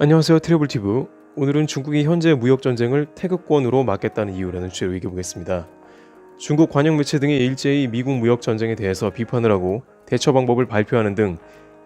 안녕하세요, 트래블티브. 오늘은 중국이 현재 무역전쟁을 태극권으로 막겠다는 이유라는 주제로 얘기해보겠습니다. 중국 관영 매체 등이 일제히 미국 무역전쟁에 대해서 비판을 하고 대처 방법을 발표하는 등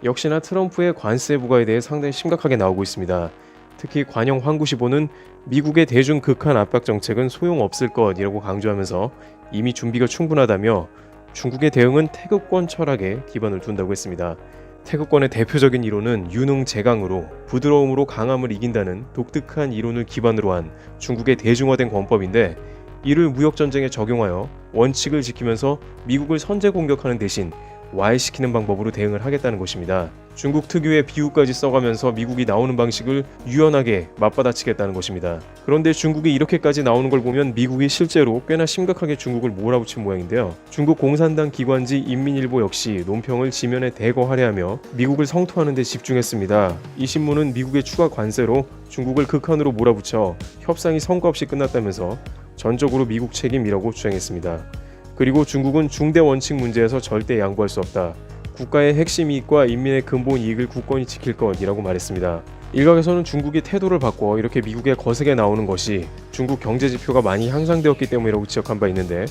역시나 트럼프의 관세 부과에 대해 상당히 심각하게 나오고 있습니다. 특히 관영 환구시보는 미국의 대중 극한 압박 정책은 소용없을 것이라고 강조하면서 이미 준비가 충분하다며 중국의 대응은 태극권 철학에 기반을 둔다고 했습니다. 태극권의 대표적인 이론은 유능제강으로 부드러움으로 강함을 이긴다는 독특한 이론을 기반으로 한 중국의 대중화된 권법인데, 이를 무역전쟁에 적용하여 원칙을 지키면서 미국을 선제 공격하는 대신 와해시키는 방법으로 대응을 하겠다는 것입니다. 중국 특유의 비유까지 써가면서 미국이 나오는 방식을 유연하게 맞받아치겠다는 것입니다. 그런데 중국이 이렇게까지 나오는 걸 보면 미국이 실제로 꽤나 심각하게 중국을 몰아붙인 모양인데요. 중국 공산당 기관지 인민일보 역시 논평을 지면에 대거 할애하며 미국을 성토하는 데 집중했습니다. 이 신문은 미국의 추가 관세로 중국을 극한으로 몰아붙여 협상이 성과 없이 끝났다면서 전적으로 미국 책임이라고 주장했습니다. 그리고 중국은 중대 원칙 문제에서 절대 양보할 수 없다. 국가의 핵심 이익과 인민의 근본 이익을 굳건히 지킬 것이라고 말했습니다. 일각에서는 중국이 태도를 바꿔 이렇게 미국에 거세게 나오는 것이 중국 경제 지표가 많이 향상되었기 때문이라고 지적한 바 있는데,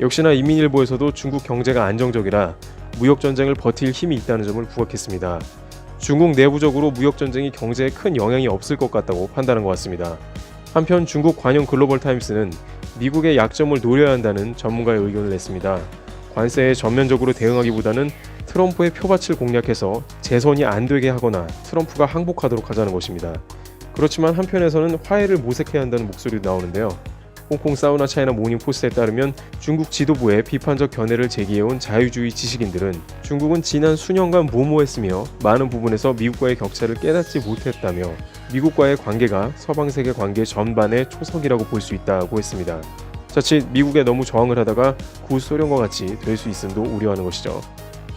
역시나 인민일보에서도 중국 경제가 안정적이라 무역전쟁을 버틸 힘이 있다는 점을 부각했습니다. 중국 내부적으로 무역전쟁이 경제에 큰 영향이 없을 것 같다고 판단한 것 같습니다. 한편 중국 관영 글로벌타임스는 미국의 약점을 노려야 한다는 전문가의 의견을 냈습니다. 관세에 전면적으로 대응하기보다는 트럼프의 표밭을 공략해서 재선이 안 되게 하거나 트럼프가 항복하도록 하자는 것입니다. 그렇지만 한편에서는 화해를 모색해야 한다는 목소리도 나오는데요. 홍콩 사우나 차이나 모닝포스트에 따르면 중국 지도부에 비판적 견해를 제기해온 자유주의 지식인들은 중국은 지난 수년간 무모했으며 많은 부분에서 미국과의 격차를 깨닫지 못했다며 미국과의 관계가 서방세계 관계 전반의 초석이라고 볼 수 있다고 했습니다. 자칫 미국에 너무 저항을 하다가 구소련과 같이 될 수 있음도 우려하는 것이죠.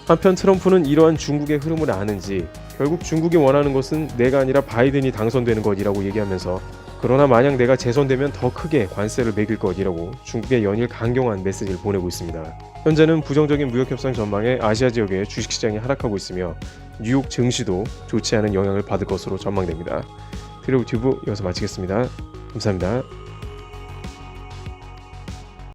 한편 트럼프는 이러한 중국의 흐름을 아는지 결국 중국이 원하는 것은 내가 아니라 바이든이 당선되는 것이라고 얘기하면서, 그러나 만약 내가 재선되면 더 크게 관세를 매길 것이라고 중국에 연일 강경한 메시지를 보내고 있습니다. 현재는 부정적인 무역협상 전망에 아시아 지역의 주식시장이 하락하고 있으며 뉴욕 증시도 좋지 않은 영향을 받을 것으로 전망됩니다. 트래블튜브 여기서 마치겠습니다. 감사합니다.